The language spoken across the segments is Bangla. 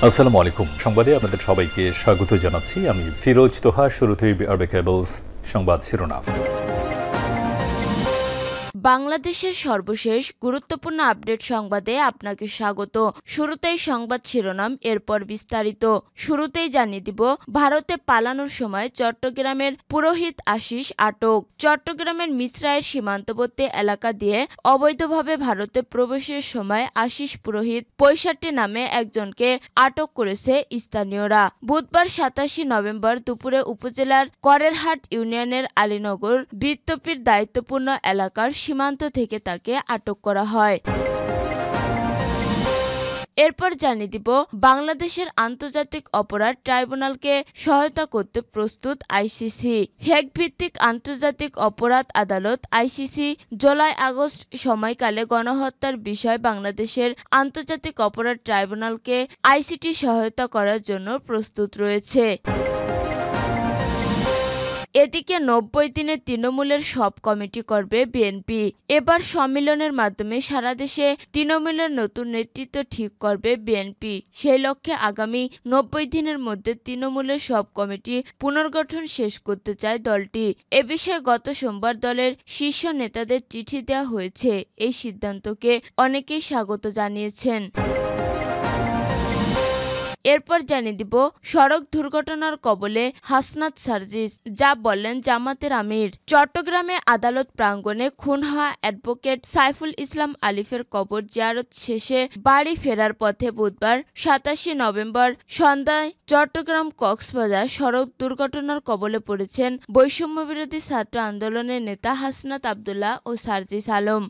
আসসালামু আলাইকুম। সংবাদে আপনাদের সবাইকে স্বাগত জানাচ্ছি। আমি ফিরোজ তোহা। শুরুতেই আরবে কেবলস সংবাদ শিরোনাম। বাংলাদেশের সর্বশেষ গুরুত্বপূর্ণ আপডেট সংবাদে আপনাকে স্বাগত। শুরুতেই সংবাদ শিরোনাম, এরপর বিস্তারিত। শুরুতেই জানিয়ে দিব, ভারতে পালানোর সময় চট্টগ্রামের পুরোহিত আশিস আটক। চট্টগ্রামের মিসরাইল সীমান্তবর্তী এলাকা দিয়ে অবৈধভাবে ভারতে প্রবেশের সময় আশিস পুরোহিত ৬৫ নামে একজনকে আটক করেছে স্থানীয়রা। বুধবার ২৭ নভেম্বর দুপুরে উপজেলার করেরহাট ইউনিয়নের আলীনগর বৃত্তপির দায়িত্বপূর্ণ এলাকার সীমান্ত থেকে তাকে আটক করা হয়। এরপর জানিয়ে দিব, বাংলাদেশের আন্তর্জাতিক অপরাধ ট্রাইব্যুনালকে সহায়তা করতে প্রস্তুত আইসিসি। হেগ ভিত্তিক আন্তর্জাতিক অপরাধ আদালত আইসিসি জুলাই-আগস্ট সময়কালে গণহত্যার বিষয়ে বাংলাদেশের আন্তর্জাতিক অপরাধ ট্রাইব্যুনালকে আইসিটি সহায়তা করার জন্য প্রস্তুত রয়েছে। এদিকে ৯০ দিনে তৃণমূলের সব কমিটি করবে বিএনপি। এবার সম্মেলনের মাধ্যমে সারা দেশে তৃণমূলের নতুন নেতৃত্ব ঠিক করবে বিএনপি। সেই লক্ষ্যে আগামী ৯০ দিনের মধ্যে তৃণমূলের সব কমিটি পুনর্গঠন শেষ করতে চায় দলটি। এ বিষয়ে গত সোমবার দলের শীর্ষ নেতাদের চিঠি দেওয়া হয়েছে। এই সিদ্ধান্তকে অনেকেই স্বাগত জানিয়েছেন। এরপর জানিয়ে দিব, সড়ক দুর্ঘটনার কবলে হাসনাত সার্জিস, যা বললেন জামাতের আমির। চট্টগ্রামে আদালত প্রাঙ্গণে খুন হওয়া অ্যাডভোকেট সাইফুল ইসলাম আলিফের কবর জিয়ারত শেষে বাড়ি ফেরার পথে বুধবার ২৭ নভেম্বর সন্ধ্যায় চট্টগ্রাম কক্সবাজার সড়ক দুর্ঘটনার কবলে পড়েছেন বৈষম্যবিরোধী ছাত্র আন্দোলনের নেতা হাসনাত আবদুল্লাহ ও সার্জিস আলম।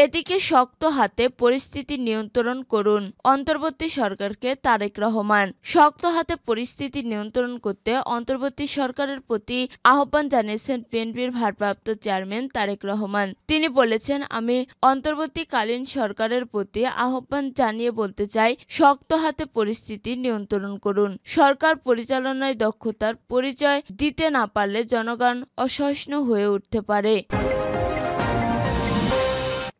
এদিকে শক্ত হাতে পরিস্থিতি নিয়ন্ত্রণ করুন অন্তর্বর্তী সরকারকে তারেক রহমান। শক্ত হাতে পরিস্থিতি নিয়ন্ত্রণ করতে অন্তর্বর্তী সরকারের প্রতি আহ্বান জানিয়েছেন বিএনপির ভারপ্রাপ্ত চেয়ারম্যান তারেক রহমান। তিনি বলেছেন, আমি অন্তর্বর্তীকালীন সরকারের প্রতি আহ্বান জানিয়ে বলতে চাই, শক্ত হাতে পরিস্থিতি নিয়ন্ত্রণ করুন। সরকার পরিচালনায় দক্ষতার পরিচয় দিতে না পারলে জনগণ অসহিষ্ণু হয়ে উঠতে পারে।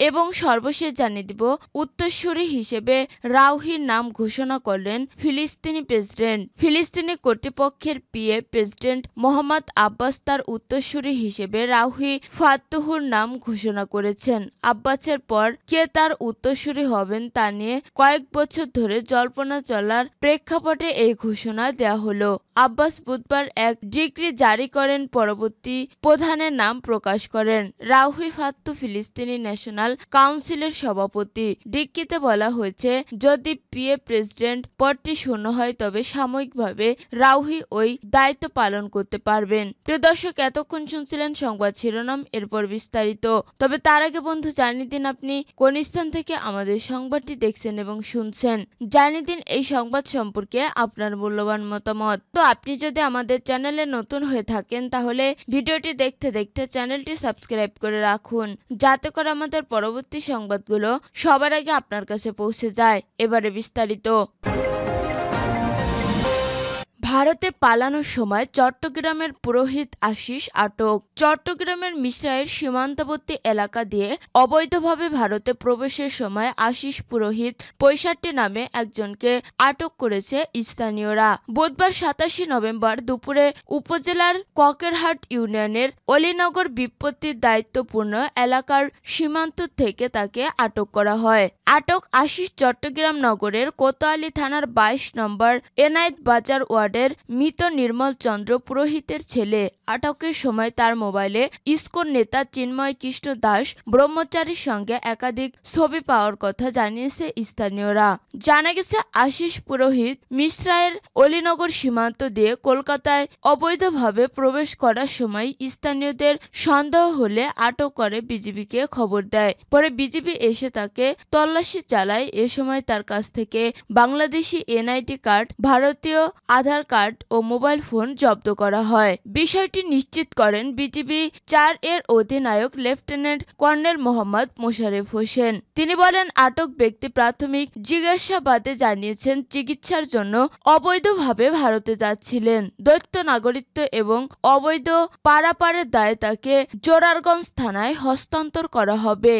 এবং সর্বশেষ জানিয়ে দিব, উত্তরসূরি হিসেবে রাউহির নাম ঘোষণা করলেন ফিলিস্তিনি প্রেসিডেন্ট। ফিলিস্তিনি কর্তৃপক্ষের পিএ প্রেসিডেন্ট মোহাম্মদ আব্বাস তার উত্তরসূরি হিসেবে রাউহি ফাত্তুহুর নাম ঘোষণা করেছেন। আব্বাসের পর কে তার উত্তরসূরি হবেন তা নিয়ে কয়েক বছর ধরে জল্পনা চলার প্রেক্ষাপটে এই ঘোষণা দেওয়া হলো। আব্বাস বুধবার এক ডিক্রি জারি করেন, পরবর্তী প্রধানের নাম প্রকাশ করেন রাউহি ফাত্তু, ফিলিস্তিনি ন্যাশনাল কাউন্সিলের সভাপতি। ডিক্রিতে বলা হয়েছে, যদি পিএ প্রেসিডেন্ট পদটি শূন্য হয় তবে সাময়িকভাবে রাউহি ওই দায়িত্ব পালন করতে পারবেন। প্রিয় দর্শক, এতক্ষণ শুনছিলেন সংবাদ শিরোনাম, এরপর বিস্তারিত। তবে তার আগে বন্ধু, জানিয়ে দিন আপনি কোন স্থান থেকে আমাদের সংবাদটি দেখছেন এবং শুনছেন। জানিয়ে দিন এই সংবাদ সম্পর্কে আপনার মূল্যবান মতামত। তো আপনি যদি আমাদের চ্যানেলে নতুন হয়ে থাকেন তাহলে ভিডিওটি দেখতে দেখতে চ্যানেলটি সাবস্ক্রাইব করে রাখুন, যাতে করে আমাদের পরবর্তী সংবাদগুলো সবার আগে আপনার কাছে পৌঁছে যায়। এবারে বিস্তারিত। ভারতে পালানোর সময় চট্টগ্রামের পুরোহিত আশিস আটক। চট্টগ্রামের মিসরাইল সীমান্তবর্তী এলাকা দিয়ে অবৈধভাবে ভারতে প্রবেশের সময় আশিস পুরোহিত ৬৫ নামে একজনকে আটক করেছে স্থানীয়রা। বুধবার ২৭ নভেম্বর দুপুরে উপজেলার ককেরহাট ইউনিয়নের অলীনগর বিপত্তির দায়িত্বপূর্ণ এলাকার সীমান্ত থেকে তাকে আটক করা হয়। আটক আশিস চট্টগ্রাম নগরের কোতোয়ালি থানার ২২ নম্বর এনায়েত বাজার ওয়ার্ডের মৃত নির্মল চন্দ্র পুরোহিতের ছেলে। আটকের সময় তার মোবাইলে ইসকন নেতা চিন্ময় কৃষ্ণ দাস ব্রহ্মচারীর সঙ্গে একাধিক ছবি পাওয়ার কথা জানিয়েছে স্থানীয়রা। জানা গেছে, আশিস পুরোহিত মিসরাইল অলীনগর সীমান্ত দিয়ে কলকাতায় অবৈধভাবে প্রবেশ করার সময় স্থানীয়দের সন্দেহ হলে আটক করে বিজিবিকে খবর দেয়। পরে বিজিবি এসে তাকে তল্লাশি চালায়। এ সময় তার কাছ থেকে বাংলাদেশি এনআইডি কার্ড, ভারতীয় আধার কার্ড ও মোবাইল ফোন জব্দ করা হয়। বিষয়টি নিশ্চিত করেন বিজিবি ৪ এর অধিনায়ক লেফটেন্যান্ট কর্নেল মোহাম্মদ মোশারেফ হোসেন। তিনি বলেন, আটক ব্যক্তি প্রাথমিক জিজ্ঞাসাবাদে জানিয়েছেন চিকিৎসার জন্য অবৈধভাবে ভারতে যাচ্ছিলেন। দ্বৈত নাগরিকত্ব এবং অবৈধ পারাপারের দায়ে তাকে জোরারগঞ্জ থানায় হস্তান্তর করা হবে।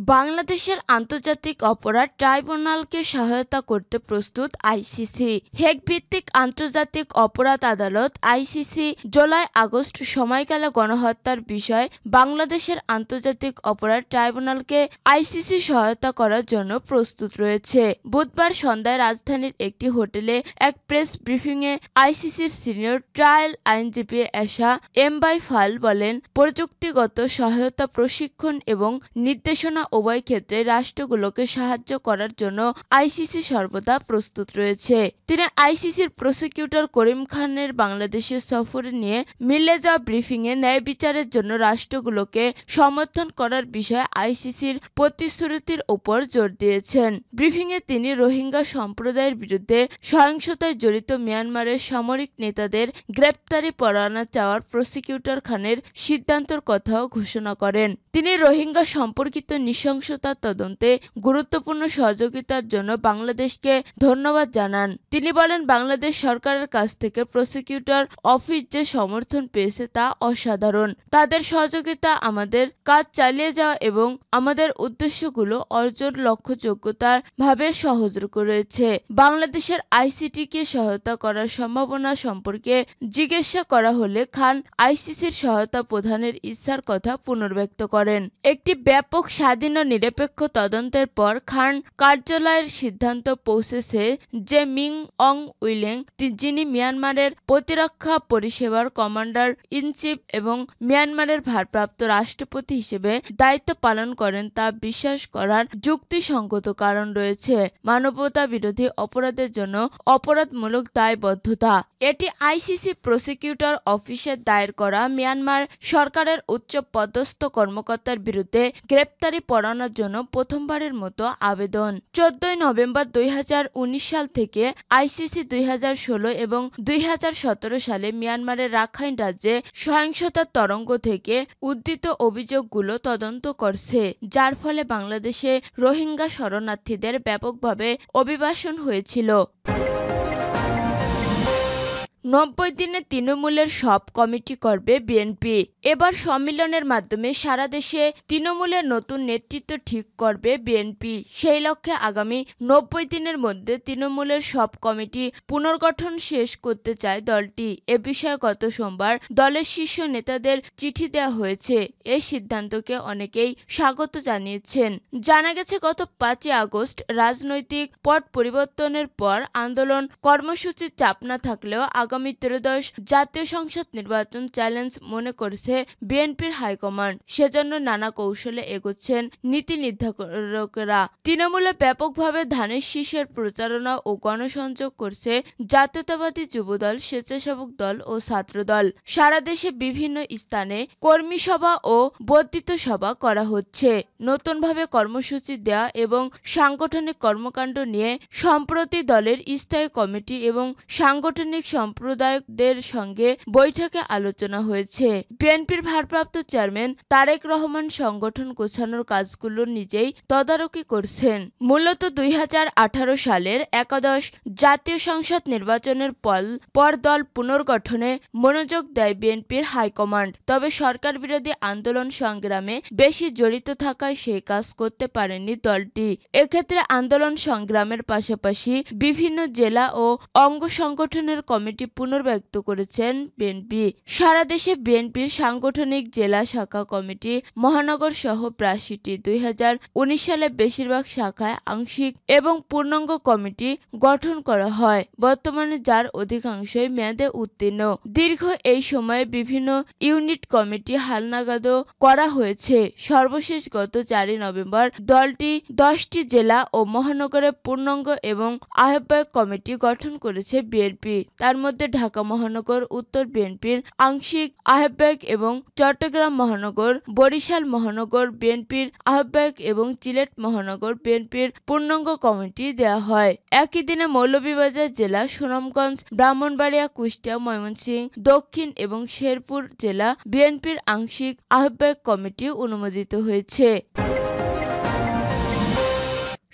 বাংলাদেশের আন্তর্জাতিক অপরাধ ট্রাইব্যুনালকে সহায়তা করতে প্রস্তুত আইসিসি। হেগ ভিত্তিক আন্তর্জাতিক অপরাধ আদালত আইসিসি জুলাই-আগস্ট সময়কালে গণহত্যার বিষয়ে বাংলাদেশের আন্তর্জাতিক অপরাধ ট্রাইব্যুনালকে আইসিসি সহায়তা করার জন্য প্রস্তুত রয়েছে। বুধবার সন্ধ্যায় রাজধানীর একটি হোটেলে এক প্রেস ব্রিফিংয়ে আইসিসির সিনিয়র ট্রায়াল আইনজীবী এশা এমবাইফাল বলেন, প্রযুক্তিগত সহায়তা, প্রশিক্ষণ এবং নির্দেশনা উভয় ক্ষেত্রে রাষ্ট্রগুলোকে সাহায্য করার জন্য আইসিসি সর্বদা প্রস্তুত রয়েছে। তিনি আইসিসির প্রসিকিউটর করিম খানের বাংলাদেশের সফরে নিয়ে মিলে যাওয়া ব্রিফিংয়ে ন্যায় বিচারের জন্য রাষ্ট্রগুলোকে সমর্থন করার বিষয়ে আইসিসির প্রতিশ্রুতির উপর জোর দিয়েছেন। ব্রিফিংয়ে তিনি রোহিঙ্গা সম্প্রদায়ের বিরুদ্ধে সহিংসতায় জড়িত মিয়ানমারের সামরিক নেতাদের গ্রেপ্তারি পরোয়ানা চাওয়ার প্রসিকিউটর খানের সিদ্ধান্তের কথাও ঘোষণা করেন। তিনি রোহিঙ্গা সম্পর্কিত নৃশংসতা তদন্তে গুরুত্বপূর্ণ সহযোগিতার জন্য বাংলাদেশকে ধন্যবাদ জানান। তিনি বলেন, বাংলাদেশ সরকারের কাছ থেকে প্রসিকিউটর অফিস যে সমর্থন পেয়েছে তা অসাধারণ। তাদের সহযোগিতা আমাদের কাজ চালিয়ে যাওয়া এবং আমাদের উদ্দেশ্যগুলো অর্জন লক্ষ্যযোগ্যতার ভাবে সহজ করেছে। বাংলাদেশের আইসিটিকে সহায়তা করার সম্ভাবনা সম্পর্কে জিজ্ঞাসা করা হলে খান আইসিসির সহায়তা প্রদানের ইচ্ছার কথা পুনর্ব্যক্ত করেন। একটি ব্যাপক, স্বাধীন ও নিরপেক্ষ তদন্তের পর খান কার্যালয়ের সিদ্ধান্ত পৌঁছেছে যে মিং অং উইলেং, যিনি মিয়ানমারের প্রতিরক্ষা পরিষেবার কমান্ডার ইন চিফ এবং মিয়ানমারের ভারপ্রাপ্ত রাষ্ট্রপতি হিসেবে দায়িত্ব পালন করেন, তা বিশ্বাস করার যুক্তিসঙ্গত কারণ রয়েছে। মানবতা বিরোধী অপরাধের জন্য অপরাধমূলক দায়বদ্ধতা। এটি আইসিসি প্রসিকিউটর অফিসের দায়ের করা মিয়ানমার সরকারের উচ্চ পদস্থ কর্মকর্তার বিরুদ্ধে গ্রেপ্তারি পরোয়ানার জন্য প্রথমবারের মতো আবেদন। 14 নভেম্বর 2019 সাল থেকে আইসিসি 2016 এবং 2017 সালে মিয়ানমারের রাখাইন রাজ্যে সহিংসতার তরঙ্গ থেকে উদ্ধৃত অভিযোগগুলো তদন্ত করছে, যার ফলে বাংলাদেশে রোহিঙ্গা শরণার্থীদের ব্যাপকভাবে অভিবাসন হয়েছিল। 90 দিনে তৃণমূলের সব কমিটি করবে বিএনপি। এবার সম্মেলনের মাধ্যমে সারা দেশে তৃণমূলের নতুন নেতৃত্ব ঠিক করবে বিএনপি। সেই লক্ষ্যে আগামী 90 দিনের মধ্যে তৃণমূলের সব কমিটি পুনর্গঠন শেষ করতে চায় দলটি। এ বিষয়ে গত সোমবার দলের শীর্ষ নেতাদের চিঠি দেওয়া হয়েছে। এই সিদ্ধান্তকে অনেকেই স্বাগত জানিয়েছেন। জানা গেছে, গত 5 আগস্ট রাজনৈতিক পট পরিবর্তনের পর আন্দোলন কর্মসূচির চাপ না থাকলেও আগামী ত্রয়োদশ জাতীয় সংসদ নির্বাচন চ্যালেঞ্জ মনে করছে বিএনপির হাইকমান্ড। সেজন্য নানা কৌশলে এগোচ্ছেন নীতি নির্ধারকেরা। তৃণমূলে ব্যাপকভাবে ধানের শীষের প্রচারণা ও গণসংযোগ করছে জাতীয়তাবাদী যুবদল, স্বেচ্ছাসেবক দল ও ছাত্রদল। সারা দেশে বিভিন্ন স্থানে কর্মী সভা ও বর্ধিত সভা করা হচ্ছে। নতুনভাবে কর্মসূচি দেওয়া এবং সাংগঠনিক কর্মকাণ্ড নিয়ে সম্প্রতি দলের স্থায়ী কমিটি এবং সাংগঠনিক সম্প্রদায়কদের সঙ্গে বৈঠকে আলোচনা হয়েছে। বিএনপির ভারপ্রাপ্ত চেয়ারম্যান তারেক রহমান সংগঠন গোছানোর কাজগুলো নিজেই তদারকি করছেন। মূলত 2018 সালের একাদশ জাতীয় সংসদ নির্বাচনের পর দল পুনর্গঠনে মনোযোগ দেয় বিএনপির হাইকমান্ড। তবে সরকার বিরোধী আন্দোলন সংগ্রামে বেশি জড়িত থাকায় সেই কাজ করতে পারেনি দলটি। এক্ষেত্রে আন্দোলন সংগ্রামের পাশাপাশি বিভিন্ন জেলা ও অঙ্গ সংগঠনের কমিটি পুনর্ব্যক্ত করেছেন বিএনপি। সারা দেশে বিএনপির সাংগঠনিক জেলা শাখা কমিটি, মহানগর সহ 82টি 2019 সালে বেশিরভাগ শাখায় আংশিক এবং পূর্ণাঙ্গ কমিটি গঠন করা হয়, বর্তমানে যার অধিকাংশই মেয়াদে উত্তীর্ণ। দীর্ঘ এই সময়ে বিভিন্ন ইউনিট কমিটি হালনাগাদও করা হয়েছে। সর্বশেষ গত 4 নভেম্বর দলটি 10টি জেলা ও মহানগরের পূর্ণাঙ্গ এবং আহ্বায়ক কমিটি গঠন করেছে বিএনপি। তার মধ্যে ঢাকা মহানগর উত্তর বিএনপির আংশিক আহ্বায়ক এবং চট্টগ্রাম মহানগর, বরিশাল মহানগর বিএনপির আহ্বায়ক এবং সিলেট মহানগর বিএনপির পূর্ণাঙ্গ কমিটি দেওয়া হয়। একই দিনে মৌলভীবাজার জেলা, সুনামগঞ্জ, ব্রাহ্মণবাড়িয়া, কুষ্টিয়া, ময়মনসিংহ দক্ষিণ এবং শেরপুর জেলা বিএনপির আংশিক আহ্বায়ক কমিটি অনুমোদিত হয়েছে।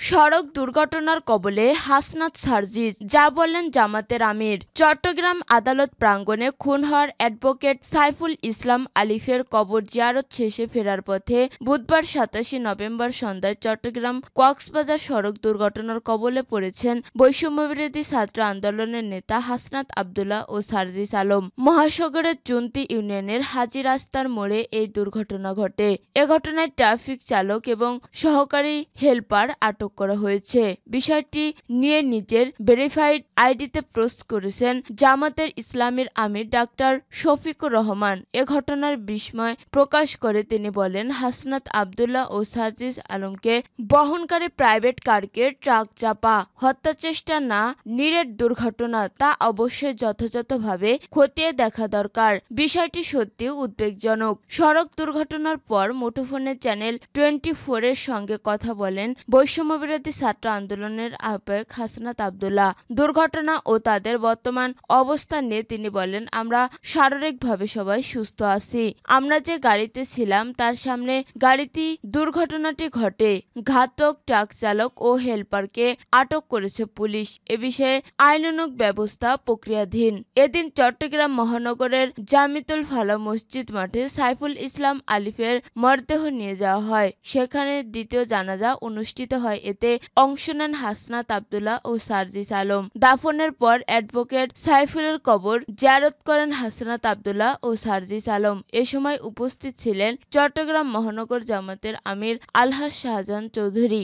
সড়ক দুর্ঘটনার কবলে হাসনাত সার্জিস, যা বললেন জামাতের আমির। চট্টগ্রাম আদালত প্রাঙ্গণে খুন হওয়ার অ্যাডভোকেট সাইফুল ইসলাম আলিফের কবর জিয়ারত শেষে ফেরার পথে বুধবার ২৭ নভেম্বর সন্ধ্যায় চট্টগ্রাম কক্সবাজার সড়ক দুর্ঘটনার কবলে পড়েছেন বৈষম্যবিরোধী ছাত্র আন্দোলনের নেতা হাসনাত আবদুল্লাহ ও সার্জিস আলম। মহাসাগরের চুন্তি ইউনিয়নের হাজী রাস্তার মোড়ে এই দুর্ঘটনা ঘটে। এ ঘটনায় ট্রাফিক চালক এবং সহকারী হেলপার আটক করা হয়েছে। বিষয়টি নিয়ে নিজের ভেরিফাইড আইডিতে পোস্ট করেছেন জামাতের ইসলামীর আমির ডাক্তার শফিকুর রহমান। এ ঘটনার বিস্ময় প্রকাশ করে তিনি বলেন, হাসনাত আবদুল্লাহ ও সার্জিস আলমকে বহনকারী প্রাইভেট কারকে ট্রাক চাপা হত্যাচেষ্টা না নিরেট দুর্ঘটনা, তা অবশ্যই যথাযথভাবে খতিয়ে দেখা দরকার। বিষয়টি সত্যি উদ্বেগজনক। সড়ক দুর্ঘটনার পর মুঠোফোনে চ্যানেল 24 এর সঙ্গে কথা বলেন বৈষম্যবিরোধী ছাত্র আন্দোলনের আহ্বায়ক হাসনাত আবদুল্লাহ। দুর্ঘটনা ও তাদের বর্তমান অবস্থা নিয়ে তিনি বলেন, আমরা শারীরিকভাবে সবাই সুস্থ আছি। আমরা যে গাড়িতে ছিলাম তার সামনে গাড়িটি দুর্ঘটনাটি ঘটে। ঘাতক ট্রাক চালক ও হেলপারকে আটক করেছে পুলিশ। এ বিষয়ে আইনানুগ ব্যবস্থা প্রক্রিয়াধীন। এদিন চট্টগ্রাম মহানগরের জামিতুল ফালাহ মসজিদ মাঠে সাইফুল ইসলাম আলিফের মরদেহ নিয়ে যাওয়া হয়। সেখানে দ্বিতীয় জানাজা অনুষ্ঠিত হয়। এতে অংশ নেন হাসনাত আবদুল্লাহ ও সার্জিস আলম। দাফনের পর অ্যাডভোকেট সাইফুলের কবর জিয়ারত করেন হাসনাত আবদুল্লাহ ও সার্জিস আলম। এ সময় উপস্থিত ছিলেন চট্টগ্রাম মহানগর জামাতের আমির আলহাজ শাহজাহান চৌধুরী।